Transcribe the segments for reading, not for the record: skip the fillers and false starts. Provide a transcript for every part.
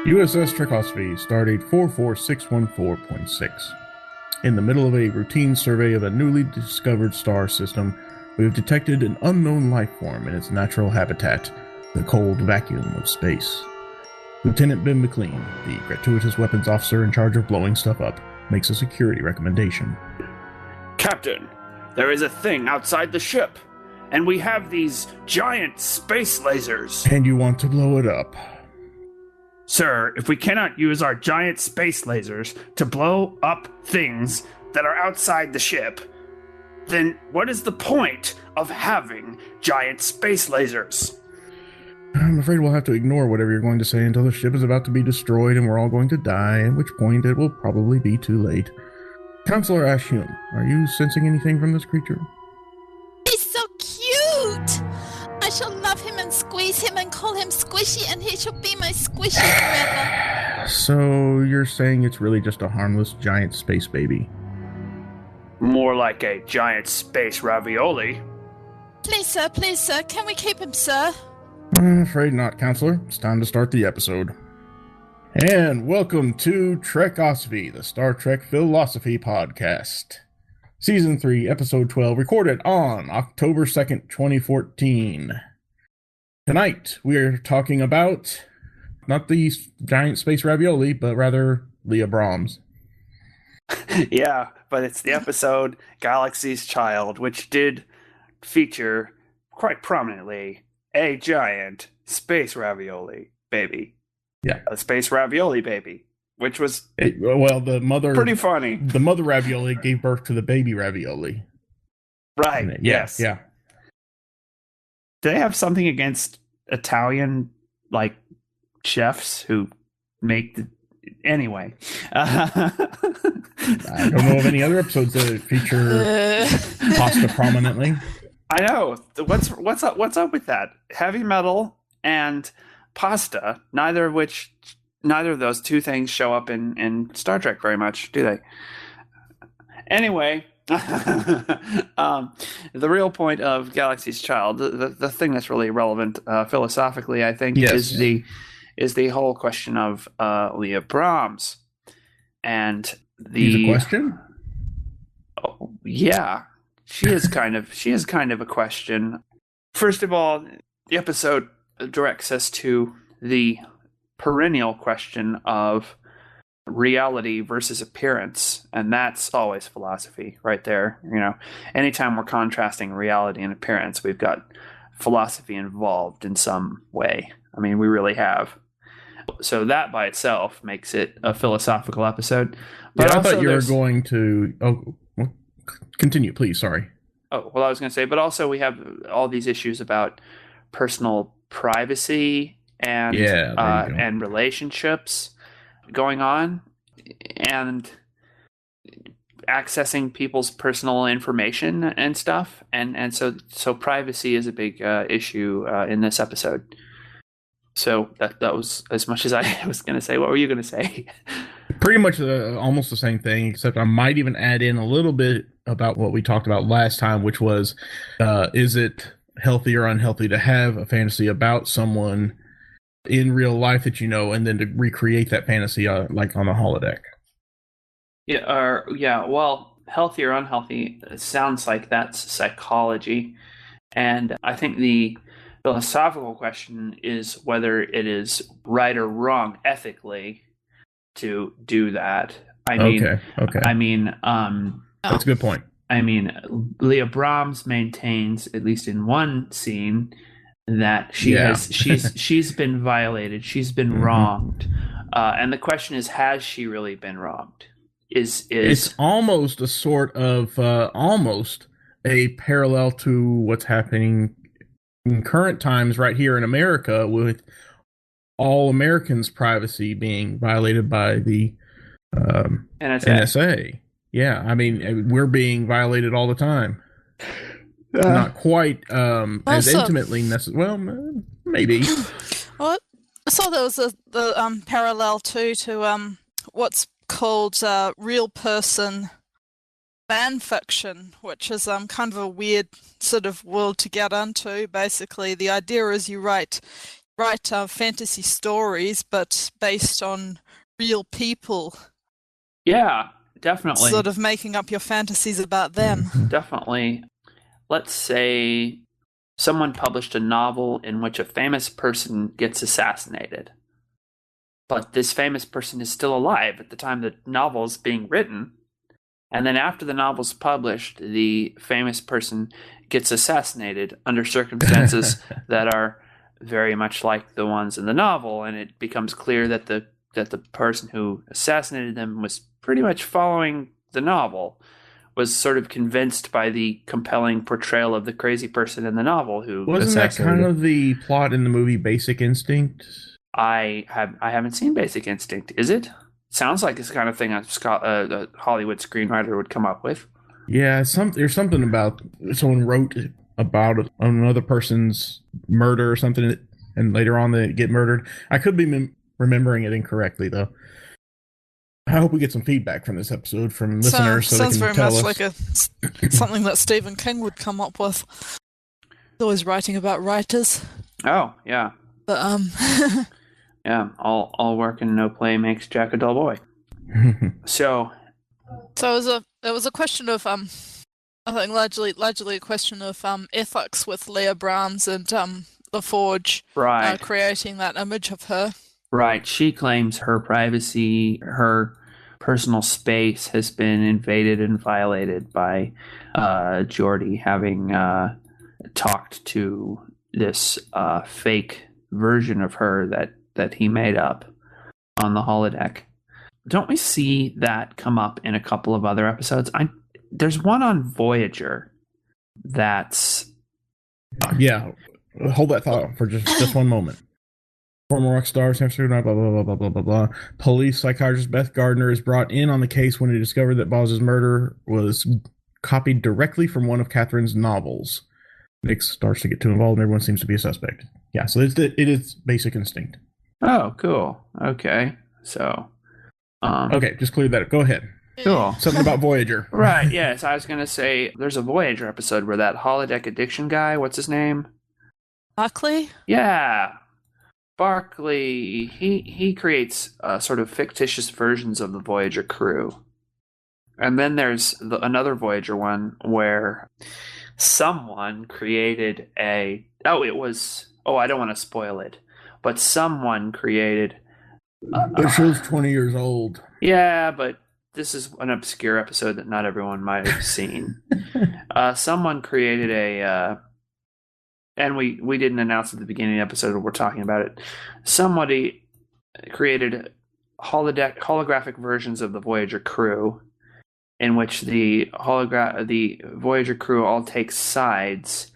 USS Trekosophy, stardate 44614.6. In the middle of a routine survey of a newly discovered star system, we have detected an unknown life form in its natural habitat, the cold vacuum of space. Lieutenant Ben McLean, the gratuitous weapons officer in charge of blowing stuff up, makes a security recommendation. Captain, there is a thing outside the ship, and we have these giant space lasers. And you want to blow it up. Sir, if we cannot use our giant space lasers to blow up things that are outside the ship, then what is the point of having giant space lasers? I'm afraid we'll have to ignore whatever you're going to say until the ship is about to be destroyed and we're all going to die, at which point it will probably be too late. Counselor Ashum, are you sensing anything from this creature? He's so cute! I shall love him and squeeze him and call him Squishy, and he shall be my Squishy forever. So you're saying it's really just a harmless giant space baby? More like a giant space ravioli. Please, sir, can we keep him, sir? I'm afraid not, Counselor. It's time to start the episode. And welcome to Trekosophy, the Star Trek Philosophy Podcast. Season 3, Episode 12, recorded on October 2nd, 2014. Tonight, we are talking about not the giant space ravioli, but rather Leah Brahms. Yeah, but it's the episode Galaxy's Child, which did feature quite prominently a giant space ravioli baby. Yeah. A space ravioli baby, which was the mother... pretty funny. The mother ravioli gave birth to the baby ravioli. Right, yes. Yeah. Do they have something against Italian, chefs who make the... Anyway. I don't know of any other episodes that feature pasta prominently. I know. What's up with that? Heavy metal and pasta, neither of those two things show up in Star Trek very much, do they? Anyway, the real point of Galaxy's Child, the thing that's really relevant philosophically, I think, yes, is the whole question of Leah Brahms. And the question? Oh, yeah. She is kind of a question. First of all, the episode directs us to the perennial question of reality versus appearance, and that's always philosophy right there. Anytime we're contrasting reality and appearance, we've got philosophy involved in some way. I mean, we really have. So that by itself makes it a philosophical episode. But yeah, I thought you were going to... Oh, well, continue, please. Sorry. Oh, well, I was going to say, but also we have all these issues about personal privacy and relationships going on, and accessing people's personal information and stuff, and so privacy is a big issue in this episode. So that was as much as I was going to say. What were you going to say? Pretty much almost the same thing, except I might even add in a little bit about what we talked about last time, which was, is it healthy or unhealthy to have a fantasy about someone in real life that you know, and then to recreate that fantasy like on the holodeck? Yeah. Well, healthy or unhealthy sounds like that's psychology, and I think the philosophical question is whether it is right or wrong ethically to do that. Okay. That's a good point. I mean, Leah Brahms maintains, at least in one scene, that she's been violated, she's been wronged, and the question is, has she really been wronged? It's almost a sort of almost a parallel to what's happening in current times right here in America, with all Americans' privacy being violated by the NSA. Yeah, I mean, we're being violated all the time. Not quite as intimately necessary. Well, maybe. Well, I saw there was the parallel to what's called real person fan fiction, which is kind of a weird sort of world to get into. Basically, the idea is you write write fantasy stories, but based on real people. Yeah, definitely. Sort of making up your fantasies about them. Definitely. Let's say someone published a novel in which a famous person gets assassinated. But this famous person is still alive at the time the novel is being written. And then after the novel's published, the famous person gets assassinated under circumstances that are very much like the ones in the novel. And it becomes clear that the person who assassinated them was pretty much following the novel, was sort of convinced by the compelling portrayal of the crazy person in the novel who Wasn't that assassinated kind of the plot in the movie Basic Instinct? I haven't seen Basic Instinct. Is it? Sounds like it's the kind of thing a Hollywood screenwriter would come up with. Yeah, there's something about someone wrote about another person's murder or something, and later on they get murdered. I could be remembering it incorrectly, though. I hope we get some feedback from this episode from listeners so they can sounds tell very us. much like something that Stephen King would come up with. He's always writing about writers. Oh, yeah. But yeah, all work and no play makes Jack a dull boy. So it was a question of I think largely a question of ethics with Leah Browns and the Forge right, creating that image of her. Right. She claims her privacy, her personal space has been invaded and violated by Geordi having talked to this fake version of her that he made up on the holodeck. Don't we see that come up in a couple of other episodes? There's one on Voyager that's... Yeah. Hold that thought for just one moment. Former rock star, San Francisco, blah, blah, blah, blah, blah, blah, blah. Police psychiatrist Beth Gardner is brought in on the case when he discovered that Boz's murder was copied directly from one of Catherine's novels. Nick starts to get too involved and everyone seems to be a suspect. Yeah, so it is Basic Instinct. Oh, cool. Okay. So... okay, just cleared that up. Go ahead. Cool. Something about Voyager. Right, yes. I was going to say, there's a Voyager episode where that holodeck addiction guy, what's his name? Barclay? Yeah. Barclay, he creates sort of fictitious versions of the Voyager crew. And then there's another Voyager one where someone created I don't want to spoil it, but someone created... The show's 20 years old. Yeah, but this is an obscure episode that not everyone might have seen. Someone created and we didn't announce at the beginning of the episode, we're talking about it. Somebody created holographic versions of the Voyager crew, in which the Voyager crew all takes sides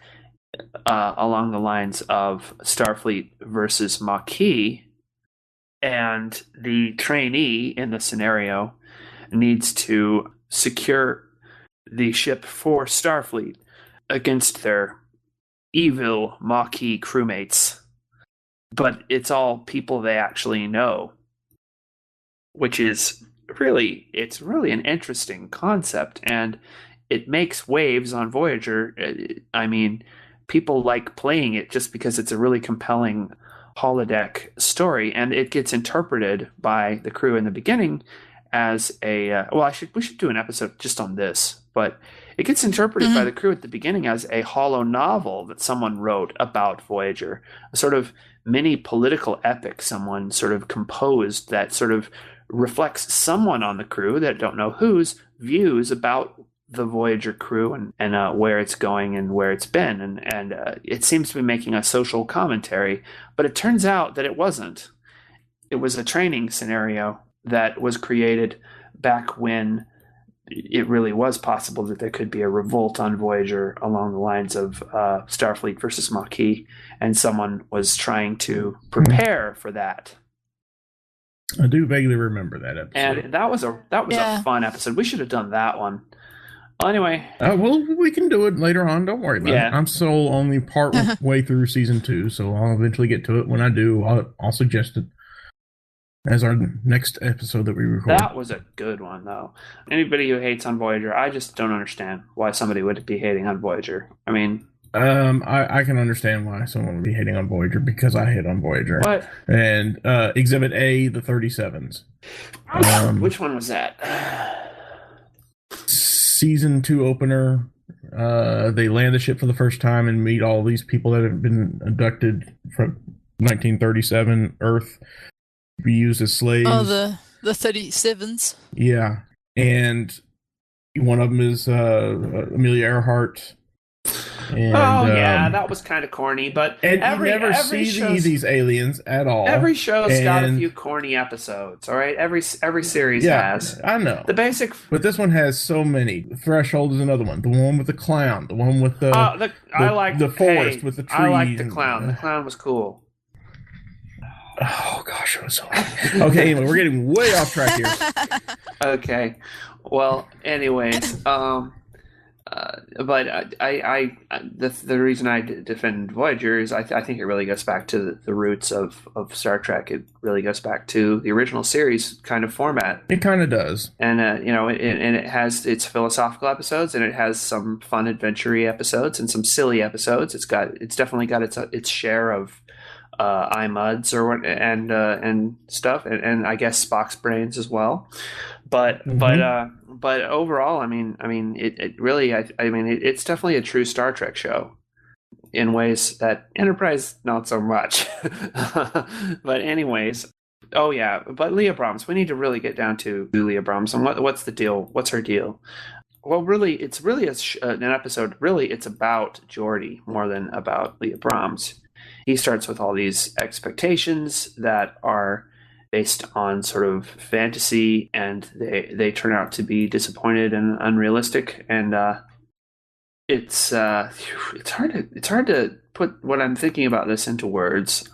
along the lines of Starfleet versus Maquis. And the trainee in the scenario needs to secure the ship for Starfleet against their evil Maquis crewmates. But it's all people they actually know, which is really an interesting concept, and it makes waves on Voyager. I mean, people like playing it just because it's a really compelling holodeck story, and it gets interpreted by the crew in the beginning as we should do an episode just on this, but it gets interpreted by the crew at the beginning as a holo novel that someone wrote about Voyager, a sort of mini political epic someone sort of composed that sort of reflects someone on the crew that don't know whose views about the Voyager crew and where it's going and where it's been, and it seems to be making a social commentary, but it turns out that it wasn't. It was a training scenario that was created back when it really was possible that there could be a revolt on Voyager along the lines of Starfleet versus Maquis, and someone was trying to prepare for that. I do vaguely remember that episode. And that was a fun episode. We should have done that one. Well, anyway. Well, we can do it later on. Don't worry about it. I'm still only part way through season 2, so I'll eventually get to it. When I do, I'll suggest it as our next episode that we record. That was a good one, though. Anybody who hates on Voyager, I just don't understand why somebody would be hating on Voyager. I mean, I can understand why someone would be hating on Voyager because I hate on Voyager. What? And Exhibit A, the 37s. Which one was that? Season 2 opener. They land the ship for the first time and meet all these people that have been abducted from 1937 Earth to be used as slaves. Oh, the 37s. Yeah. And one of them is Amelia Earhart. And, yeah, that was kind of corny, but and you never see these aliens at all. Every show's got a few corny episodes, all right? Every series has. I know. The basic... But this one has so many. Threshold is another one. The one with the clown. The one with the forest with the trees. I liked the clown. The clown was cool. Oh, gosh, it was so... Okay, anyway, we're getting way off track here. Okay. Well, anyways, but the reason I defend Voyager is I think it really goes back to the roots of Star Trek. It really goes back to the original series kind of format. It kind of does, and it has its philosophical episodes, and it has some fun adventure-y episodes and some silly episodes. It's definitely got its share of iMuds and stuff, and I guess Spock's brains as well. But overall, I mean, it really, it's definitely a true Star Trek show in ways that Enterprise not so much. But anyways, oh yeah, but Leah Brahms, we need to really get down to Leah Brahms and what's the deal? What's her deal? Well, really, it's really an episode. Really, it's about Geordi more than about Leah Brahms. He starts with all these expectations that are based on sort of fantasy, and they turn out to be disappointed and unrealistic. And it's hard to put what I'm thinking about this into words.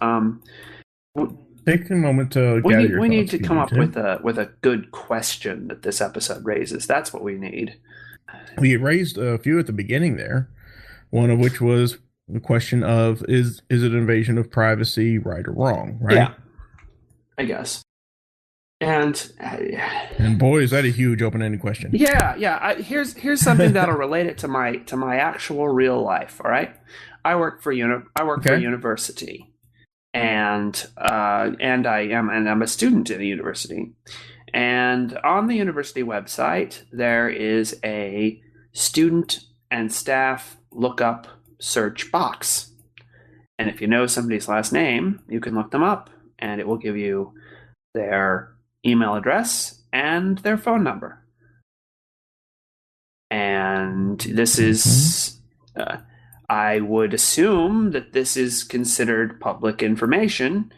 Take a moment to gather your thoughts. We need to come up with a good question that this episode raises. That's what we need. We raised a few at the beginning there, one of which was the question of is it an invasion of privacy, right or wrong, right? Yeah, I guess. And boy, is that a huge open-ended question. Yeah. Here's something that'll relate it to my actual real life. All right, I work for for a university, and I'm a student in a university. And on the university website, there is a student and staff lookup search box. And if you know somebody's last name, you can look them up, and it will give you their email address and their phone number. And this is, I would assume that this is considered public information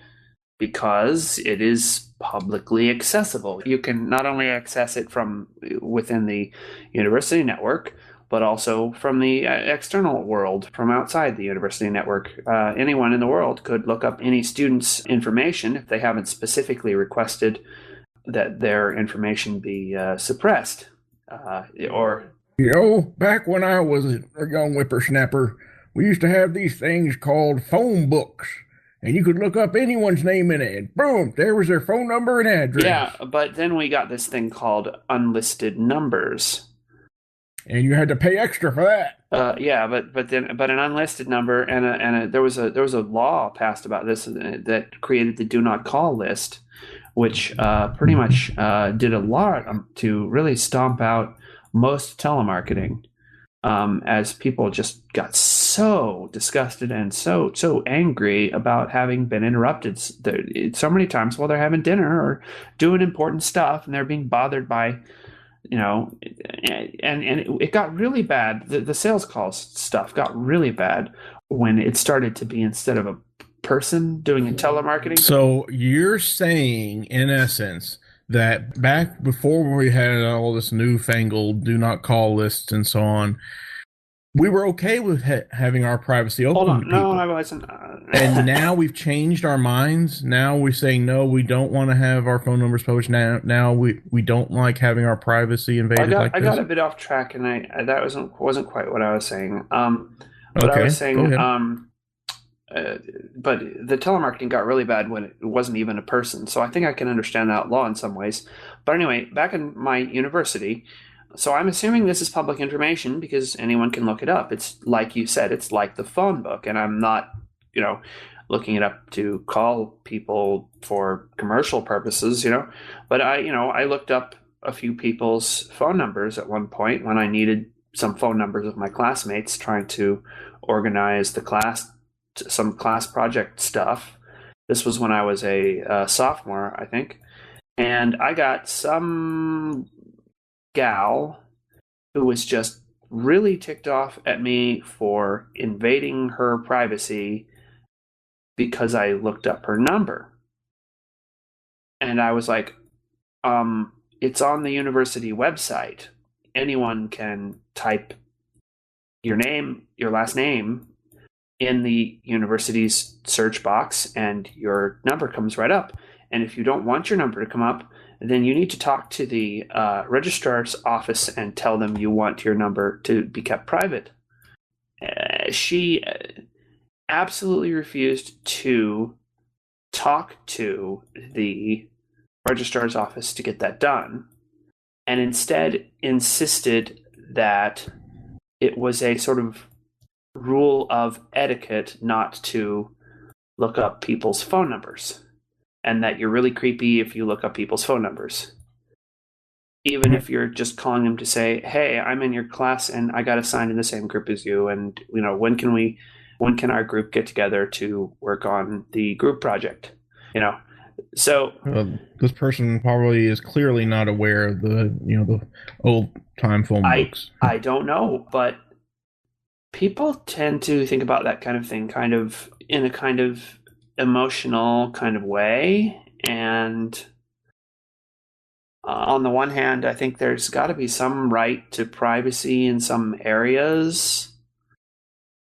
because it is publicly accessible. You can not only access it from within the university network, but also from the external world, from outside the university network. Anyone in the world could look up any student's information if they haven't specifically requested that their information be suppressed. Back when I was a young whippersnapper, we used to have these things called phone books. And you could look up anyone's name in it, and boom, there was their phone number and address. Yeah, but then we got this thing called unlisted numbers. And you had to pay extra for that. But an unlisted number there was a law passed about this that created the do not call list, which pretty much did a lot to really stomp out most telemarketing, as people just got so disgusted and so angry about having been interrupted so many times while they're having dinner or doing important stuff, and they're being bothered by, and it got really bad. The sales calls stuff got really bad when it started to be instead of a person doing a telemarketing. So you're saying, in essence, that back before we had all this newfangled do not call lists and so on, we were okay with having our privacy open. Hold on, to people. no, I wasn't. And now we've changed our minds. Now we're saying no, we don't want to have our phone numbers published. Now we don't like having our privacy invaded. I got a bit off track, and that wasn't quite what I was saying. But I was saying, but the telemarketing got really bad when it wasn't even a person. So I think I can understand that law in some ways. But anyway, back in my university, So I'm assuming this is public information because anyone can look it up. It's like you said, it's like the phone book, and I'm not, looking it up to call people for commercial purposes, But I looked up a few people's phone numbers at one point when I needed some phone numbers of my classmates trying to organize some class project stuff. This was when I was a sophomore, I think. And I got some gal who was just really ticked off at me for invading her privacy because I looked up her number. And I was like, it's on the university website. Anyone can type your name, your last name, in the university's search box, and your number comes right up. And if you don't want your number to come up, then you need to talk to the registrar's office and tell them you want your number to be kept private. She absolutely refused to talk to the registrar's office to get that done, and instead insisted that it was a sort of rule of etiquette not to look up people's phone numbers, and that you're really creepy if you look up people's phone numbers, even if you're just calling them to say, hey, I'm in your class and I got assigned in the same group as you, and when can our group get together to work on the group project? So this person probably is clearly not aware of the old time phone books. I don't know, but people tend to think about that kind of thing kind of in a kind of emotional kind of way. And on the one hand, I think there's got to be some right to privacy in some areas.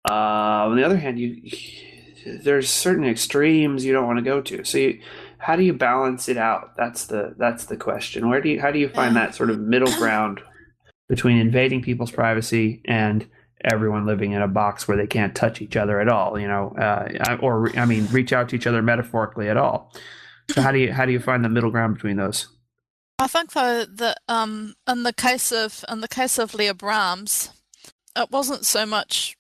On the other hand, there's certain extremes you don't want to go to. So how do you balance it out? That's the question. How do you find that sort of middle ground between invading people's privacy and everyone living in a box where they can't touch each other at all, reach out to each other metaphorically at all? So how do you find the middle ground between those? I think though that in the case of Leah Brahms, it wasn't so much.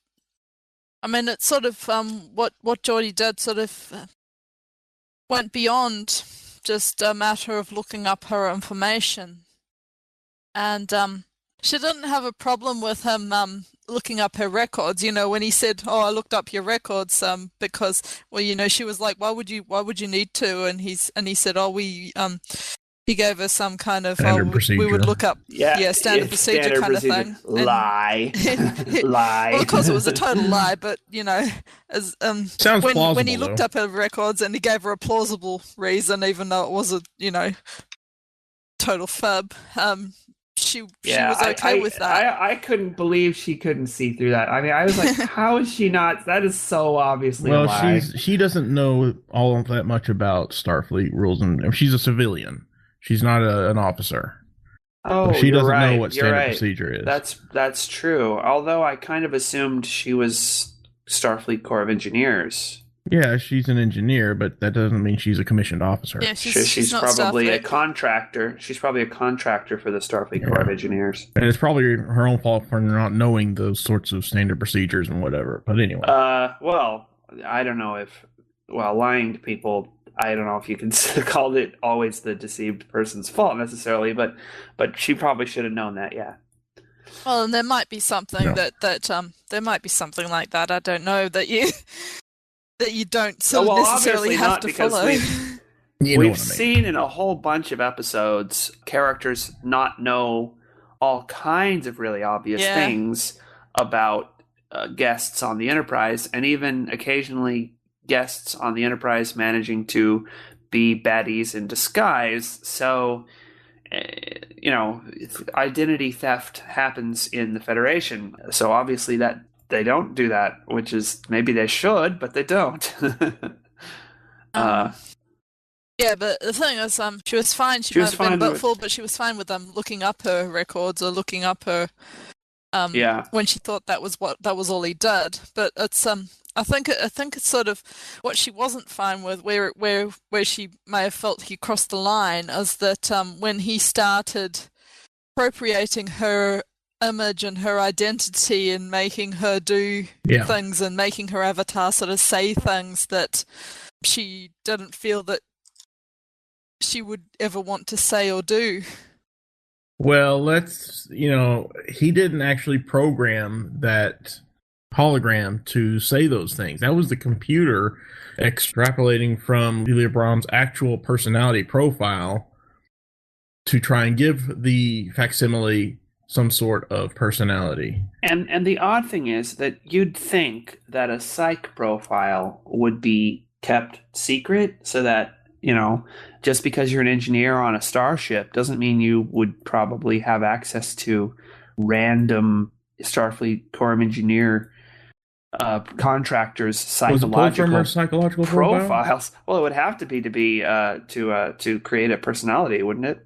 I mean, it's sort of what Geordie did sort of went beyond just a matter of looking up her information, and she didn't have a problem with him looking up her records. When he said, "Oh, I looked up your records," because she was like, "Why would you need to?" And he said, "Oh, he gave us some kind of we would look up standard procedure kind of thing." Lie. Well, of course it was a total lie, but sounds plausible, when he looked up her records and he gave her a plausible reason, even though it was a total fib. She was okay with that. I couldn't believe she couldn't see through that. I mean, I was like, how is she not? That is so obviously a lie. She doesn't know all that much about Starfleet rules, and she's a civilian. She's not an officer. Oh, she doesn't know what standard procedure is. That's true. Although I kind of assumed she was Starfleet Corps of Engineers. Yeah, she's an engineer, but that doesn't mean she's a commissioned officer. Yeah, she's probably a contractor. She's probably a contractor for the Starfleet Corps of Engineers. And it's probably her own fault for not knowing those sorts of standard procedures and whatever. But anyway. Well, I don't know if lying to people, I don't know if you can call it always the deceived person's fault necessarily, but she probably should have known that, yeah. Well, and there might be something that there might be something like that. I don't know that you don't necessarily have to follow. We've seen in a whole bunch of episodes characters not know all kinds of really obvious things about guests on the Enterprise, and even occasionally guests on the Enterprise managing to be baddies in disguise. So, identity theft happens in the Federation. So obviously that they don't do that, which is maybe they should, but they don't. Yeah, but the thing is, she was fine. She might have been a bit full, but she was fine with them looking up her records or looking up her. When she thought that was all he did. But it's I think it's sort of what she wasn't fine with, where she may have felt he crossed the line, is that when he started appropriating her image and her identity and making her do things and making her avatar sort of say things that she didn't feel that she would ever want to say or do. Well, he didn't actually program that hologram to say those things. That was the computer extrapolating from Julia Brahms' actual personality profile to try and give the facsimile some sort of personality. And the odd thing is that you'd think that a psych profile would be kept secret so that, just because you're an engineer on a starship doesn't mean you would probably have access to random Starfleet Corps engineer contractors' psychological profiles. Well, it would have to be to create a personality, wouldn't it?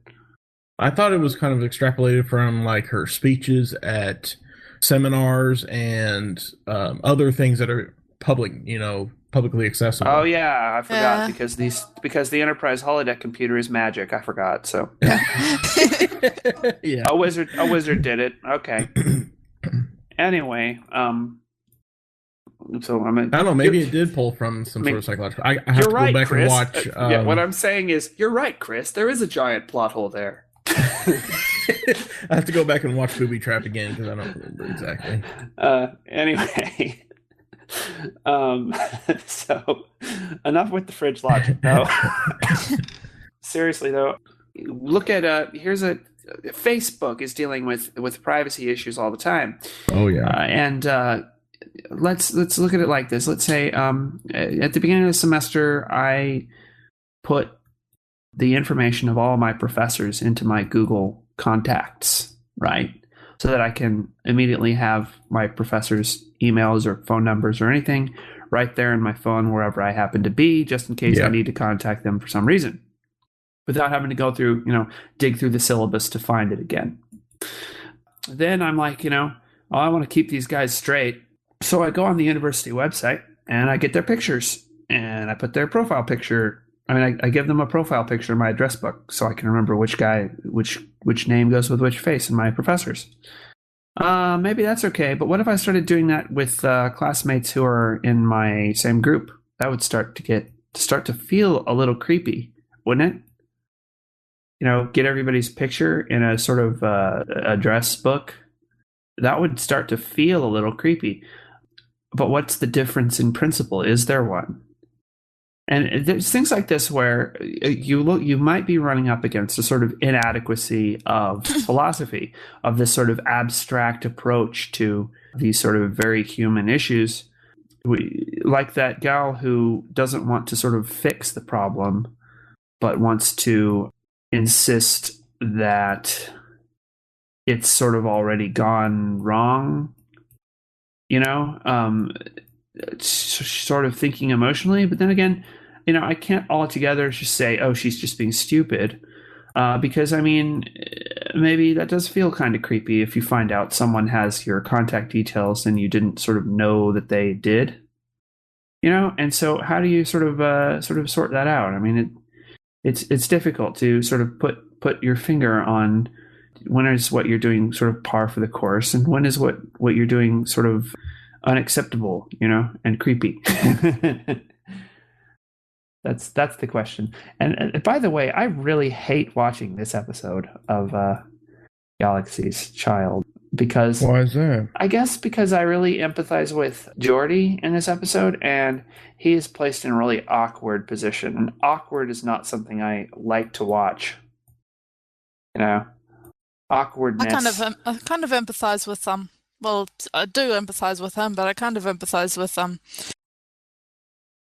I thought it was kind of extrapolated from like her speeches at seminars and other things that are publicly accessible. Oh yeah, I forgot because the Enterprise holodeck computer is magic. I forgot. So yeah, a wizard did it. Okay. Anyway, so I don't know. Maybe it did pull from some sort of psychological. I have to go back Chris. And watch. What I'm saying is, you're right, Chris. There is a giant plot hole there. I have to go back and watch Booby Trap again because I don't remember exactly. Anyway, so enough with the fridge logic, though. Seriously, though, look at Facebook is dealing with privacy issues all the time. Oh yeah, and let's look at it like this. Let's say at the beginning of the semester, I put the information of all my professors into my Google contacts, right? So that I can immediately have my professors' emails or phone numbers or anything right there in my phone wherever I happen to be, just in case I need to contact them for some reason, without having to go through, dig through the syllabus to find it again. Then I'm like, I want to keep these guys straight. So I go on the university website and I get their pictures and I put their profile picture. I give them a profile picture in my address book so I can remember which name goes with which face in my professors. Maybe that's okay, but what if I started doing that with classmates who are in my same group? That would start to feel a little creepy, wouldn't it? Get everybody's picture in a sort of address book. That would start to feel a little creepy. But what's the difference in principle? Is there one? And there's things like this where you might be running up against a sort of inadequacy of philosophy, of this sort of abstract approach to these sort of very human issues. Like that gal who doesn't want to sort of fix the problem, but wants to insist that it's sort of already gone wrong, sort of thinking emotionally. But then again, I can't altogether just say, oh, she's just being stupid. Because, maybe that does feel kind of creepy if you find out someone has your contact details and you didn't sort of know that they did. And so how do you sort of sort that out? It's difficult to sort of put your finger on when is what you're doing sort of par for the course and when is what you're doing sort of unacceptable, and creepy. That's the question. And by the way, I really hate watching this episode of Galaxy's Child because why is that? I guess because I really empathize with Geordi in this episode, and he is placed in a really awkward position. And awkward is not something I like to watch. Awkwardness. I kind of empathize with well, I do empathize with him, but I kind of empathize with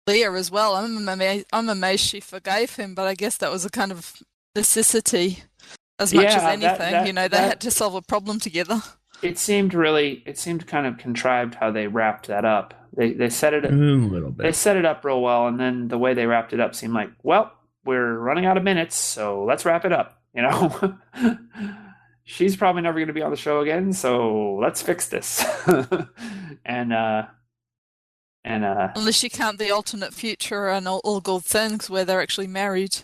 Leah as well. I'm amazed she forgave him, but I guess that was a kind of necessity as much as anything. They had to solve a problem together. It seemed kind of contrived how they wrapped that up. They set it a little bit. They set it up real well, and then the way they wrapped it up seemed like, well, we're running out of minutes, so let's wrap it up. She's probably never going to be on the show again, so let's fix this. and unless you count the alternate future and all good things where they're actually married.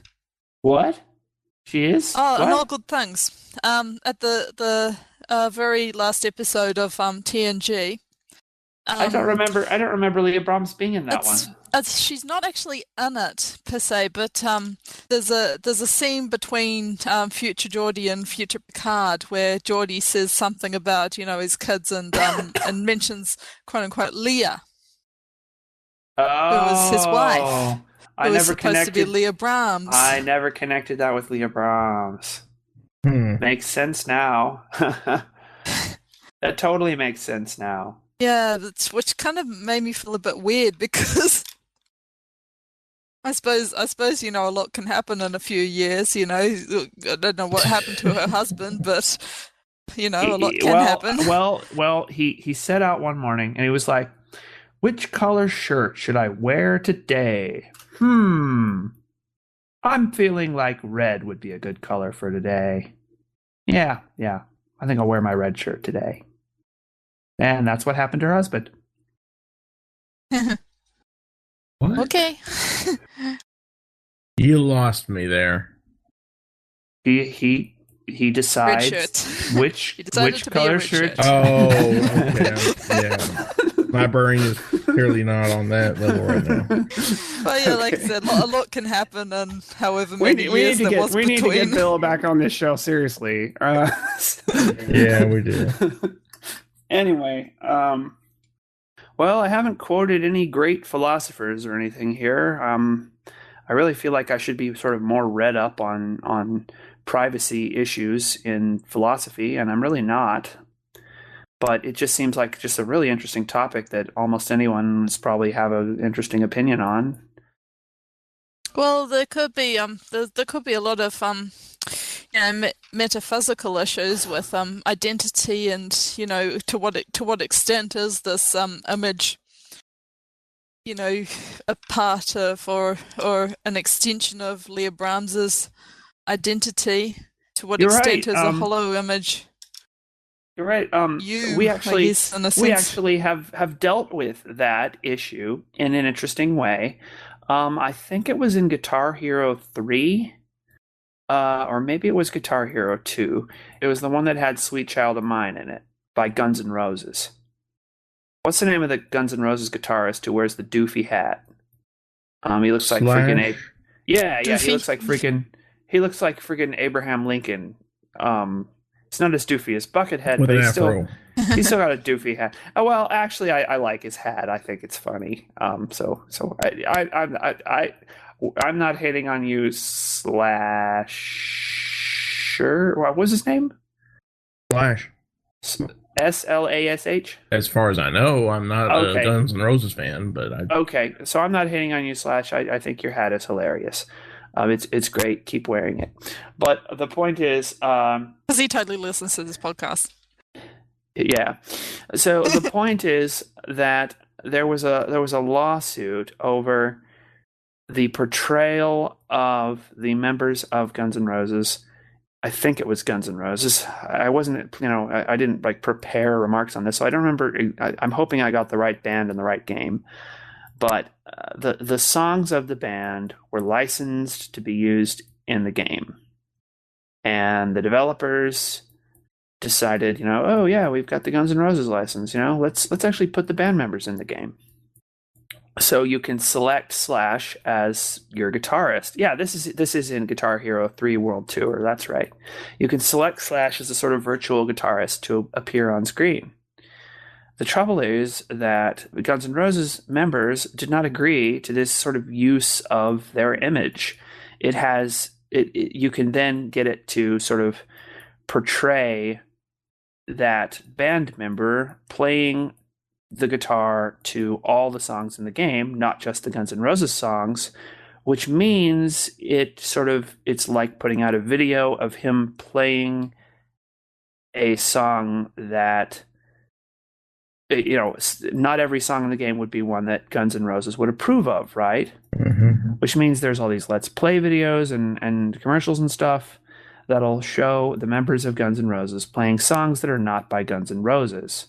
What? She is? Oh, and What? all good things. At the very last episode of TNG. I don't remember. I don't remember Leah Brahms being in that one. She's not actually in it per se, but there's a scene between future Geordie and future Picard where Geordie says something about his kids and mentions quote unquote Leah, who was his wife, I who was never supposed to be connected. Leah Brahms. I never connected that with Leah Brahms. Makes sense now. That totally makes sense now. Yeah, which kind of made me feel a bit weird because I suppose a lot can happen in a few years. I don't know what happened to her husband, but a lot can happen. Well, he set out one morning and he was like, "Which color shirt should I wear today? I'm feeling like red would be a good color for today. Yeah, I think I'll wear my red shirt today." And that's what happened to her husband. What? Okay. You lost me there. He decides which color shirt. Oh, okay. Yeah. My brain is clearly not on that level right now. Well, yeah, like I said, a lot can happen in however many years there was between. We need to get Bill back on this show, seriously. Yeah, we do. Anyway, well, I haven't quoted any great philosophers or anything here. I really feel like I should be sort of more read up on privacy issues in philosophy, and I'm really not. But it just seems like just a really interesting topic that almost anyone's probably have an interesting opinion on. Well, there could be a lot of metaphysical issues with identity and to what extent is this image a part of or an extension of Leah Brahms's identity? To what extent is a hollow image? You're right. We actually have dealt with that issue in an interesting way. I think it was in Guitar Hero 3, or maybe it was Guitar Hero 2. It was the one that had "Sweet Child of Mine" in it by Guns N' Roses. What's the name of the Guns N' Roses guitarist who wears the doofy hat? He looks like freaking Doofy? He looks like freaking Abraham Lincoln. It's not as doofy as Buckethead, With but an he's afro. still got a doofy hat. Oh, well, actually, I like his hat. I think it's funny. So I'm not hating on you, Slasher. What was his name? Slash. SLASH. As far as I know, I'm not a Guns N' Roses fan, but Okay, so I'm not hating on you, Slash. I think your hat is hilarious. It's great. Keep wearing it. But the point is, because he totally listens to this podcast. Yeah. So the point is that there was a lawsuit over the portrayal of the members of Guns N' Roses. I think it was Guns N' Roses. I wasn't, I didn't prepare remarks on this, so I don't remember. I'm hoping I got the right band and the right game. But the songs of the band were licensed to be used in the game, and the developers decided, oh yeah, we've got the Guns N' Roses license. Let's actually put the band members in the game. So you can select Slash as your guitarist. Yeah, this is in Guitar Hero 3 World Tour. That's right. You can select Slash as a sort of virtual guitarist to appear on screen. The trouble is that the Guns N' Roses members did not agree to this sort of use of their image. You can then get it to sort of portray that band member playing the guitar to all the songs in the game, not just the Guns N' Roses songs, which means it's like putting out a video of him playing a song that, not every song in the game would be one that Guns N' Roses would approve of, right? Mm-hmm. Which means there's all these Let's Play videos and commercials and stuff that'll show the members of Guns N' Roses playing songs that are not by Guns N' Roses.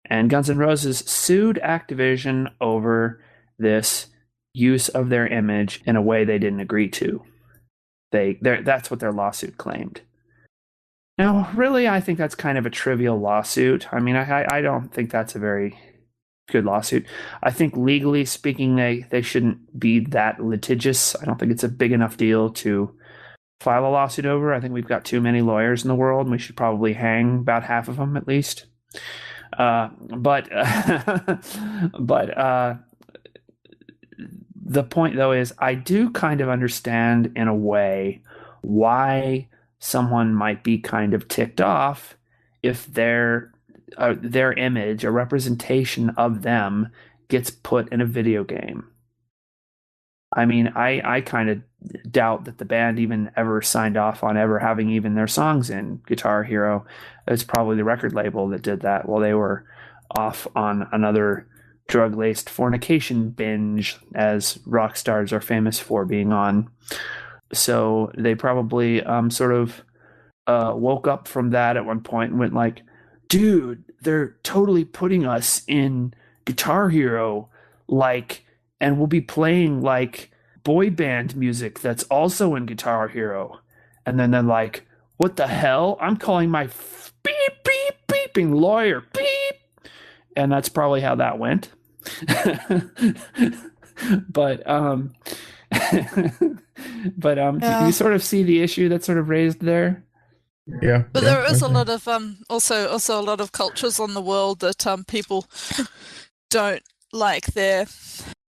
And Guns N' Roses sued Activision over this use of their image in a way they didn't agree to. That's what their lawsuit claimed. Now, really, I think that's kind of a trivial lawsuit. I mean, I don't think that's a very good lawsuit. I think legally speaking, they shouldn't be that litigious. I don't think it's a big enough deal to file a lawsuit over. I think we've got too many lawyers in the world, and we should probably hang about half of them at least. But the point, though, is I do kind of understand in a way why someone might be kind of ticked off if their image, a representation of them, gets put in a video game. I mean, I kind of doubt that the band even ever signed off on ever having even their songs in Guitar Hero. It's probably the record label that did that while they were off on another drug-laced fornication binge, as rock stars are famous for being on. So they probably sort of woke up from that at one point and went like, dude, they're totally putting us in Guitar Hero, like, and we'll be playing like boy band music that's also in Guitar Hero. And then they're like, what the hell? I'm calling my beeping lawyer, beep. And that's probably how that went. But Yeah. you sort of see the issue that's sort of raised there. Yeah. But yeah, there is a okay. lot of also a lot of cultures on the world that people don't like their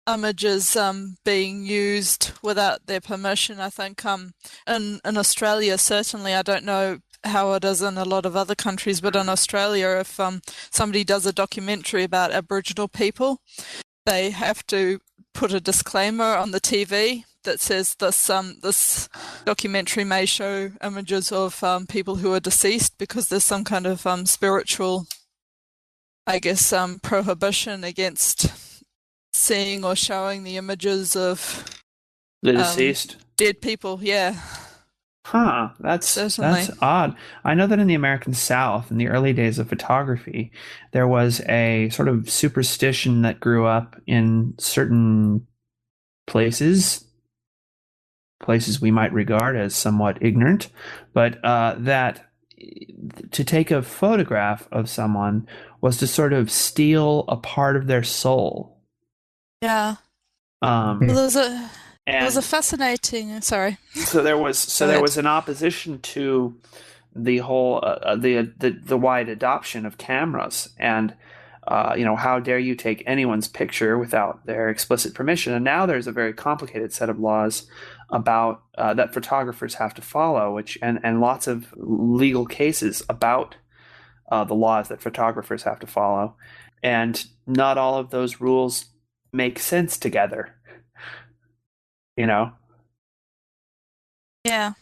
images being used without their permission. I think in Australia certainly, I don't know how it is in a lot of other countries, but in Australia, if somebody does a documentary about Aboriginal people, they have to put a disclaimer on the TV that says this documentary may show images of people who are deceased, because there's some kind of spiritual, I guess, prohibition against seeing or showing the images of The deceased. dead people. Yeah. Huh, that's Certainly. odd. I know that in the American South, in the early days of photography, there was a sort of superstition that grew up in certain places we might regard as somewhat ignorant, but that to take a photograph of someone was to sort of steal a part of their soul. Yeah. Um, Well, there was a and fascinating. Sorry. so there was an opposition to the whole the wide adoption of cameras, and how dare you take anyone's picture without their explicit permission? And now there's a very complicated set of laws about that photographers have to follow, and lots of legal cases about the laws that photographers have to follow, and not all of those rules make sense together. Yeah.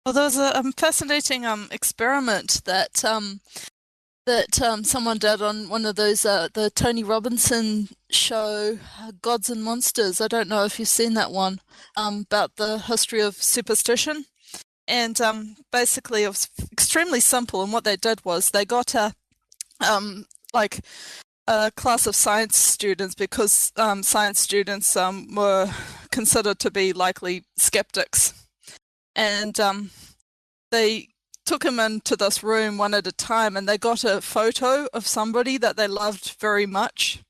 Well, there was a fascinating experiment that someone did on one of those the Tony Robinson show, Gods and Monsters. I don't know if you've seen that one, about the history of superstition. And basically, it was extremely simple. And what they did was they got a class of science students, because science students were considered to be likely skeptics. And they took them into this room one at a time, and they got a photo of somebody that they loved very much.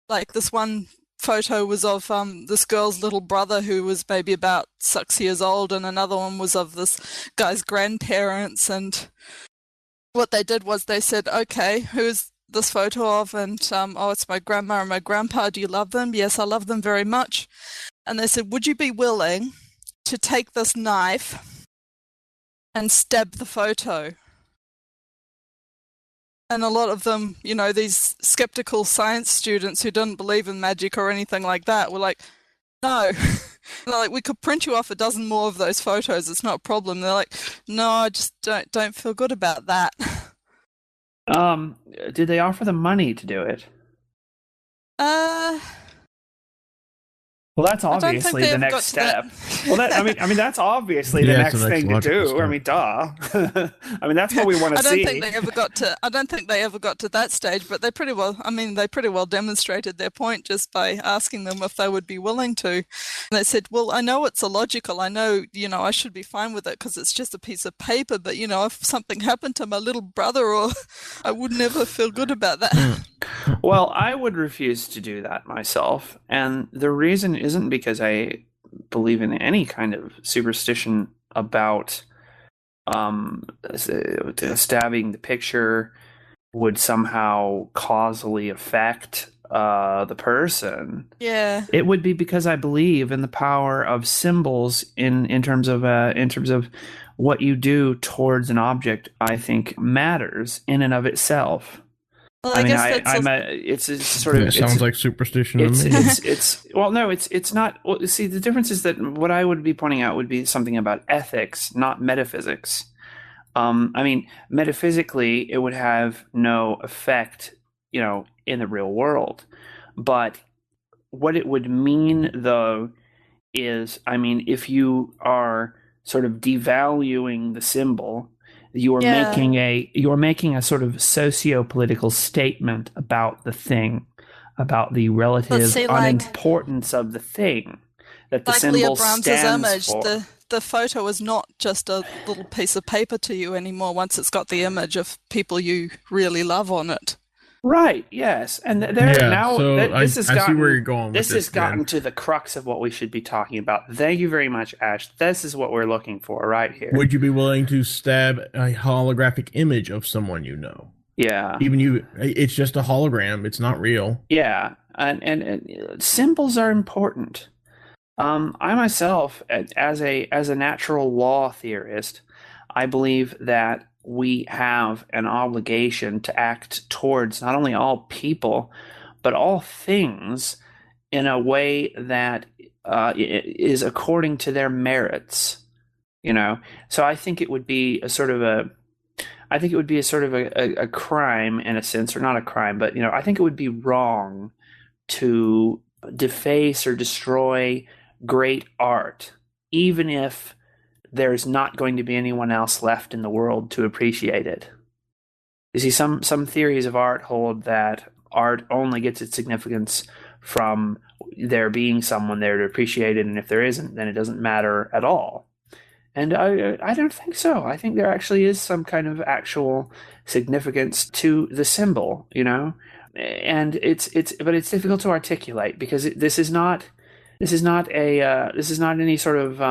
Like, this one photo was of this girl's little brother, who was maybe about 6 years old, and another one was of this guy's grandparents. And what they did was they said, okay, who's this photo of? And it's my grandma and my grandpa. Do you love them? Yes, I love them very much. And they said, would you be willing to take this knife and stab the photo? And a lot of them, these skeptical science students who didn't believe in magic or anything like that, were like, no. They're like, we could print you off a dozen more of those photos. It's not a problem. They're like, no, I just don't feel good about that. Did they offer them money to do it? Well, that's I don't think obviously they the ever got next to that. step. Well, that I mean, that's obviously the Yeah, next it's the next thing to logical do. step. I mean, duh. I mean, that's what we want to I don't see. think they ever got to. I don't think they ever got to that stage. But they pretty well. I mean, they pretty well demonstrated their point just by asking them if they would be willing to. And they said, "Well, I know it's illogical. I know, I should be fine with it because it's just a piece of paper. But if something happened to my little brother, or I would never feel good about that." Well, I would refuse to do that myself, and the reason isn't because I believe in any kind of superstition about stabbing the picture would somehow causally affect the person. Yeah. It would be because I believe in the power of symbols in terms of what you do towards an object. I think matters in and of itself. Well, I mean, guess it's sort of. It sounds like superstition to me. It's not. Well, see, the difference is that what I would be pointing out would be something about ethics, not metaphysics. I mean, metaphysically, it would have no effect, in the real world. But what it would mean, though, is, I mean, if you are sort of devaluing the symbol, you're making a sort of socio-political statement about the thing, about the relative unimportance of the thing that the symbol stands for. The photo is not just a little piece of paper to you anymore once it's got the image of people you really love on it. Right, yes. And this has gotten to the crux of what we should be talking about. Thank you very much, Ash. This is what we're looking for right here. Would you be willing to stab a holographic image of someone you know? Yeah. It's just a hologram. It's not real. Yeah. And symbols are important. I myself, as a natural law theorist, I believe that we have an obligation to act towards not only all people, but all things in a way that is according to their merits. So I think it would be a sort of a crime in a sense, or not a crime, but I think it would be wrong to deface or destroy great art, even if there's not going to be anyone else left in the world to appreciate it. You see, some theories of art hold that art only gets its significance from there being someone there to appreciate it, and if there isn't, then it doesn't matter at all. And I don't think so. I think there actually is some kind of actual significance to the symbol, and it's difficult to articulate because this is not any sort of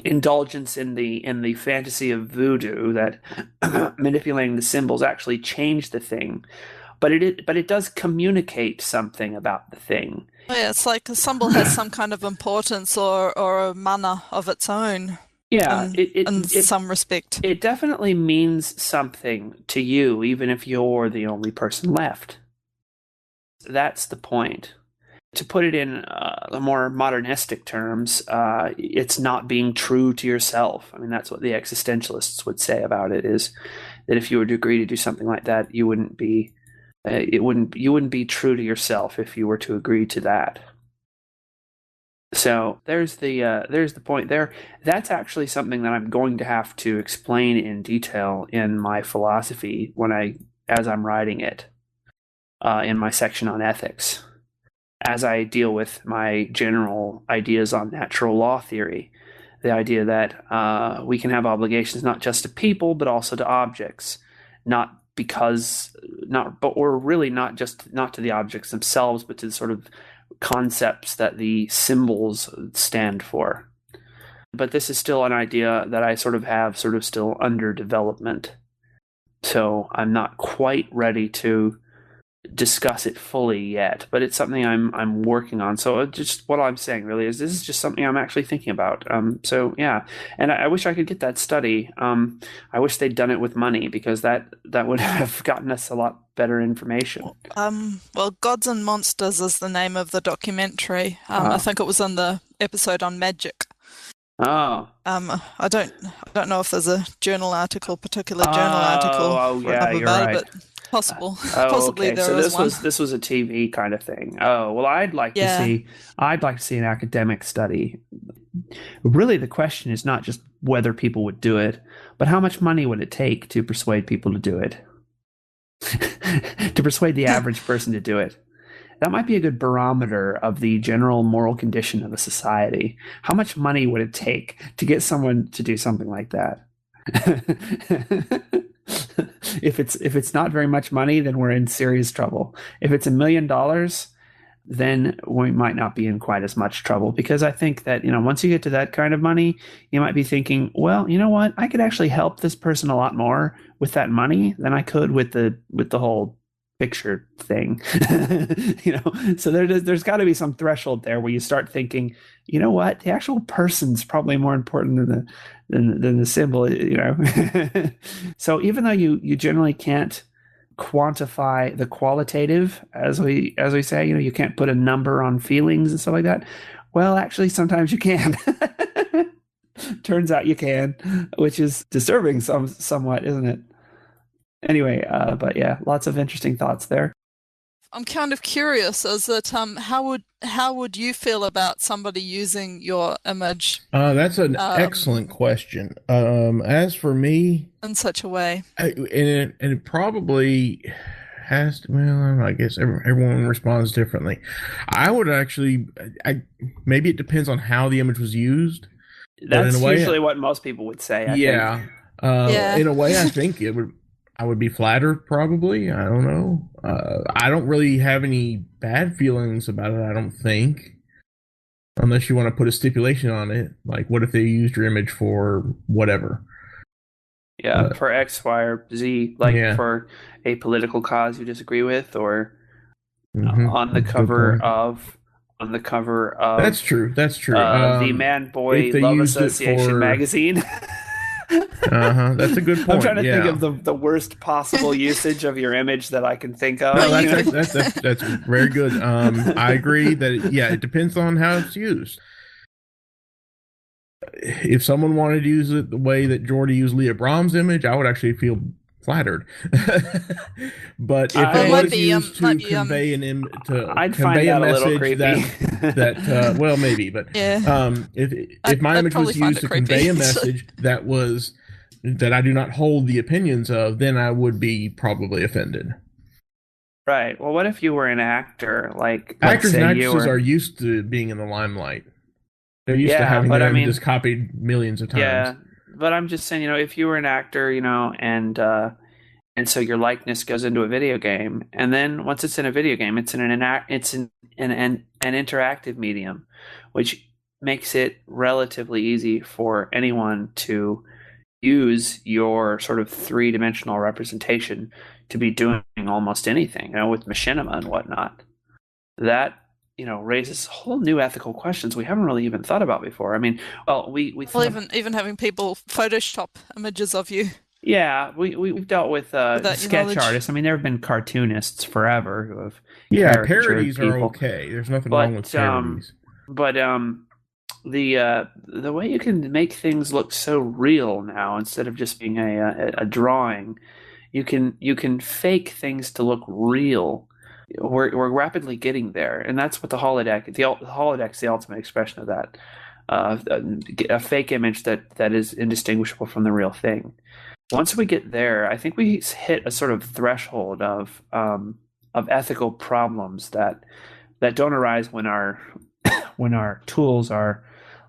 indulgence in the fantasy of voodoo that manipulating the symbols actually change the thing, but it does communicate something about the thing. Oh, yeah, it's like a symbol has some kind of importance or a mana of its own. Yeah, in some respect. It definitely means something to you, even if you're the only person left. That's the point. To put it in the more modernistic terms, it's not being true to yourself. I mean, that's what the existentialists would say about it, is that if you were to agree to do something like that, you wouldn't be true to yourself if you were to agree to that. So there's the point there. That's actually something that I'm going to have to explain in detail in my philosophy as I'm writing it, in my section on ethics, as I deal with my general ideas on natural law theory. The idea that we can have obligations not just to people but also to objects, not to the objects themselves, but to the sort of concepts that the symbols stand for. But this is still an idea that I sort of have still under development. So I'm not quite ready to discuss it fully yet, but it's something I'm working on. So just what I'm saying really is this is just something I'm actually thinking about. So yeah, and I wish I could get that study. I wish they'd done it with money, because that would have gotten us a lot better information. Well, Gods and Monsters is the name of the documentary. I think it was on the episode on magic. Oh. I don't know if there's a particular journal article. Oh yeah, you're right. Possibly okay. there So is one. this was a TV kind of thing. Oh, well, I'd like Yeah. to see an academic study. Really, the question is not just whether people would do it, but how much money would it take to persuade people to do it? To persuade the average person to do it. That might be a good barometer of the general moral condition of a society. How much money would it take to get someone to do something like that? If it's not very much money, then we're in serious trouble. If it's $1 million, then we might not be in quite as much trouble, because I think that, once you get to that kind of money, you might be thinking, well, you know what? I could actually help this person a lot more with that money than I could with the whole picture thing. So there's got to be some threshold there where you start thinking, you know what? The actual person's probably more important than the symbol, So even though you generally can't quantify the qualitative, as we say, you can't put a number on feelings and stuff like that. Well, actually, sometimes you can. Turns out you can, which is disturbing somewhat, isn't it? Anyway, but yeah, lots of interesting thoughts there. I'm kind of curious, is that how would you feel about somebody using your image That's an excellent question. As for me, in such a way? And it probably has to, well, I guess everyone responds differently. I would actually, maybe it depends on how the image was used. That's usually what most people would say, I think. Yeah. In a way, I think I would be flattered, probably. I don't know. I don't really have any bad feelings about it, I don't think. Unless you want to put a stipulation on it. Like, what if they used your image for whatever? Yeah, for X, Y, or Z, for a political cause you disagree with, or on the cover of That's true. The Man Boy Love Association magazine. That's a good point. I'm trying to think of the worst possible usage of your image that I can think of. No, that's very good. I agree that it depends on how it's used. If someone wanted to use it the way that Jordy used Leah Brahms' image, I would actually feel flattered. But if it was used to convey I'd convey a message that well, maybe, but if my image was used to convey a message that I do not hold the opinions of, then I would be probably offended. Right. Well, what if you were an actor? Like, actors and actresses are used to being in the limelight. They're used to having their images copied millions of times. Yeah, but I'm just saying, if you were an actor, and so your likeness goes into a video game, and then once it's in a video game, it's in an interactive medium, which makes it relatively easy for anyone to use your sort of three-dimensional representation to be doing almost anything, with machinima and whatnot. That raises whole new ethical questions we haven't really even thought about before. I mean, even having people Photoshop images of you. Yeah, we've dealt with sketch artists. I mean, there have been cartoonists forever who have parodies are okay. There's nothing wrong with parodies. But the way you can make things look so real now, instead of just being a drawing, you can fake things to look real. We're rapidly getting there, and that's what the holodeck. The holodeck's the ultimate expression of that. A fake image that is indistinguishable from the real thing. Once we get there, I think we hit a sort of threshold of ethical problems that don't arise when our tools are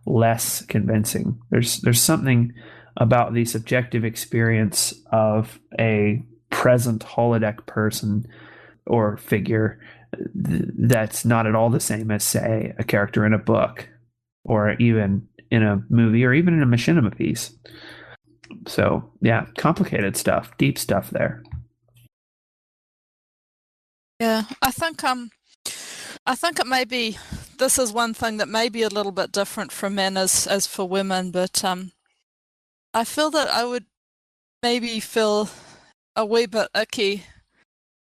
less convincing. There's something about the subjective experience of a present holodeck person or figure that's not at all the same as, say, a character in a book, or even in a movie, or even in a machinima piece. So yeah, complicated stuff, deep stuff there. Yeah, I think it may be, this is one thing that may be a little bit different for men as for women, but I feel that I would maybe feel a wee bit icky,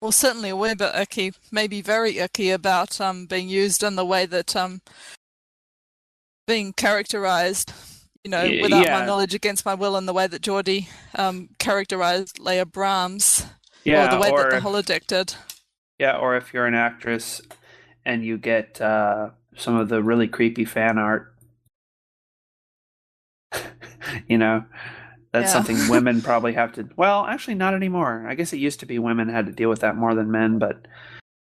well, certainly a wee bit icky, maybe very icky about being used in the way that being characterized, without my knowledge, against my will, in the way that Geordie characterized Leah Brahms. Yeah, or the way that or the if, holodeck did. yeah, or if you're an actress and you get some of the really creepy fan art, you know, that's Yeah. something women probably have to. Well, actually, not anymore. I guess it used to be women had to deal with that more than men, but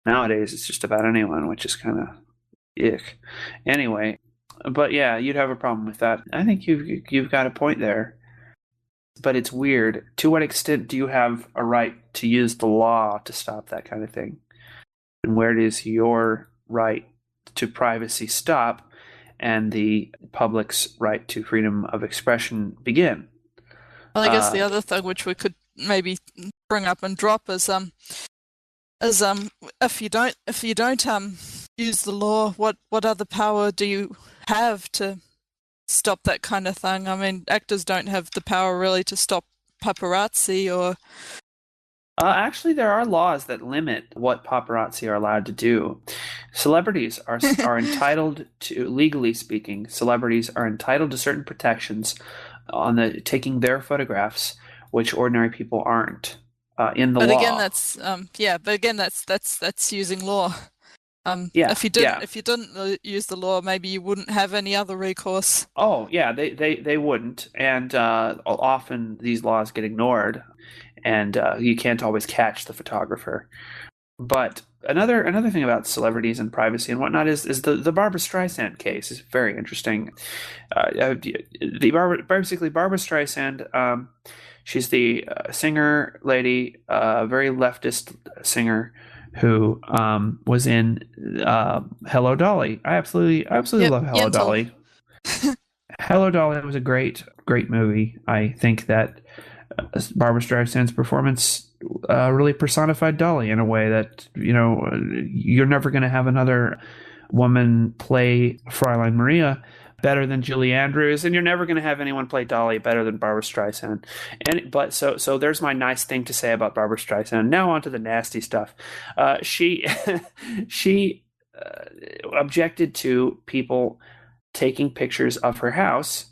nowadays it's just about anyone, which is kind of ick. Anyway, but yeah, you'd have a problem with that. I think you've got a point there. But it's weird. To what extent do you have a right to use the law to stop that kind of thing? And where does your right to privacy stop and the public's right to freedom of expression begin? Well, I guess the other thing which we could maybe bring up and drop is if you don't use the law, what other power do you have to stop that kind of thing? I mean, actors don't have the power really to stop paparazzi or. Actually, there are laws that limit what paparazzi are allowed to do. Celebrities are entitled to, legally speaking, celebrities are entitled to certain protections on the taking their photographs, which ordinary people aren't. In the But law. again, that's But again, that's using law. Yeah, if you didn't use the law, maybe you wouldn't have any other recourse. Oh, yeah, they wouldn't, and often these laws get ignored, and you can't always catch the photographer. But another thing about celebrities and privacy and whatnot is the Barbra Streisand case is very interesting. Basically, Barbra Streisand, she's the singer lady, very leftist singer who was in Hello Dolly. I absolutely love Hello Yentl. Dolly. Hello Dolly was a great movie. I think that Barbra Streisand's performance really personified Dolly in a way that, you're never going to have another woman play Fräulein Maria better than Julie Andrews, and you're never going to have anyone play Dolly better than Barbra Streisand. But so there's my nice thing to say about Barbra Streisand. Now on to the nasty stuff. She objected to people taking pictures of her house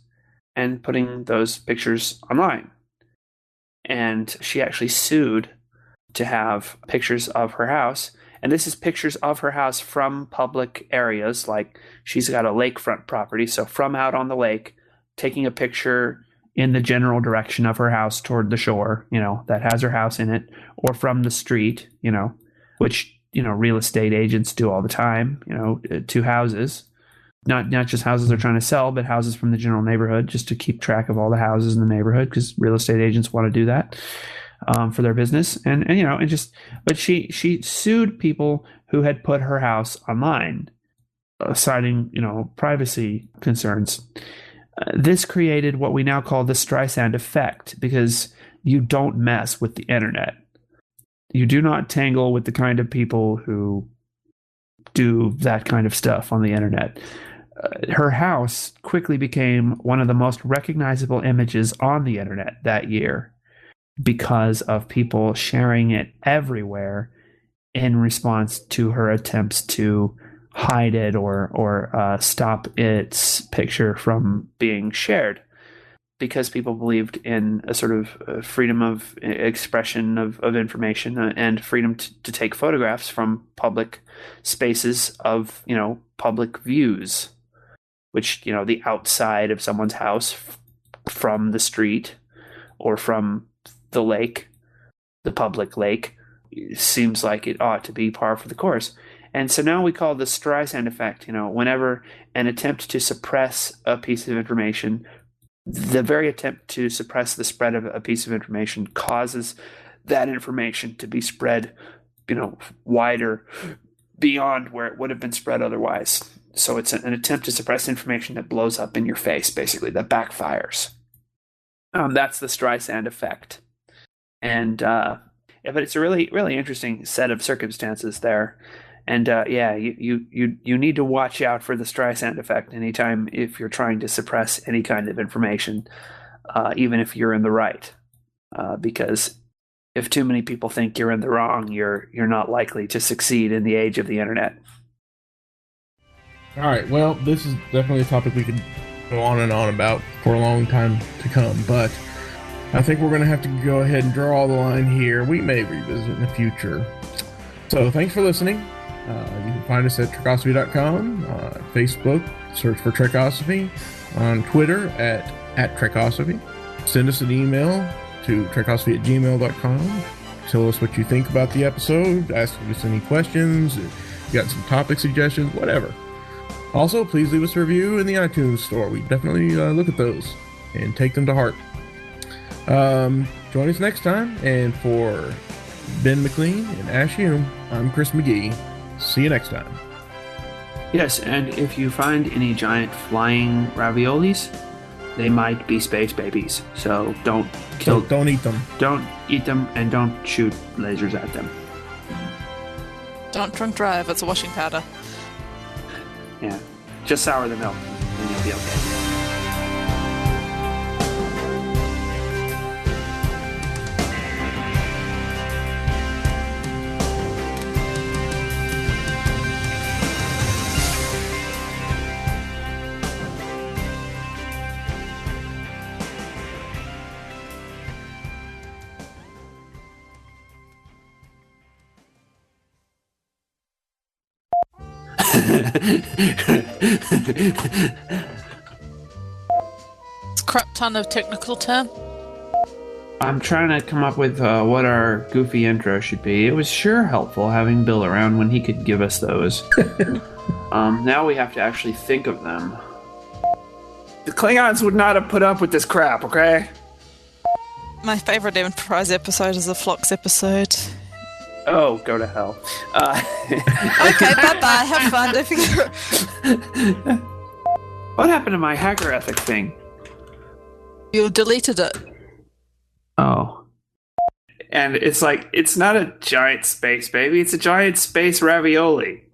and putting those pictures online. And she actually sued to have pictures of her house. And this is pictures of her house from public areas, like she's got a lakefront property. So from out on the lake, taking a picture in the general direction of her house toward the shore, that has her house in it, or from the street, which, real estate agents do all the time, to houses. Not just houses they're trying to sell, but houses from the general neighborhood, just to keep track of all the houses in the neighborhood, because real estate agents want to do that for their business. But she sued people who had put her house online, citing privacy concerns. This created what we now call the Streisand effect, because you don't mess with the internet. You do not tangle with the kind of people who do that kind of stuff on the internet. Her house quickly became one of the most recognizable images on the internet that year because of people sharing it everywhere in response to her attempts to hide it or stop its picture from being shared, because people believed in a sort of freedom of expression of information and freedom to take photographs from public spaces of, public views, which, the outside of someone's house from the street or from the lake, the public lake, seems like it ought to be par for the course. And so now we call the Streisand effect, whenever an attempt to suppress a piece of information, the very attempt to suppress the spread of a piece of information causes that information to be spread, wider beyond where it would have been spread otherwise. So it's an attempt to suppress information that blows up in your face, basically, that backfires. That's the Streisand effect. And but it's a really, really interesting set of circumstances there. And you need to watch out for the Streisand effect anytime if you're trying to suppress any kind of information, even if you're in the right. Because if too many people think you're in the wrong, you're not likely to succeed in the age of the internet. All right, well, this is definitely a topic we could go on and on about for a long time to come, but I think we're going to have to go ahead and draw the line here. We may revisit in the future. So thanks for listening. You can find us at Trekosophy.com, Facebook, search for Trekosophy, on Twitter at Trekosophy. Send us an email to trekosophy@gmail.com. Tell us what you think about the episode, ask us any questions, if you got some topic suggestions, whatever. Also, please leave us a review in the iTunes store. We definitely look at those and take them to heart. Join us next time, and for Ben McLean and Ash Hume, I'm Chris McGee. See you next time. Yes, and if you find any giant flying raviolis, they might be space babies. So don't eat them. Don't eat them, and don't shoot lasers at them. Don't drunk drive. It's a washing powder. Yeah, just sour the milk, and you'll be okay. It's a crap ton of technical term. I'm trying to come up with what our goofy intro should be. It was sure helpful having Bill around when he could give us those. Now we have to actually think of them. The Klingons would not have put up with this crap, okay? My favorite Enterprise episode is the Phlox episode. Oh, go to hell. Okay, bye-bye. Have fun. Don't forget. What happened to my hacker ethic thing? You deleted it. Oh. And it's like, it's not a giant space baby, it's a giant space ravioli.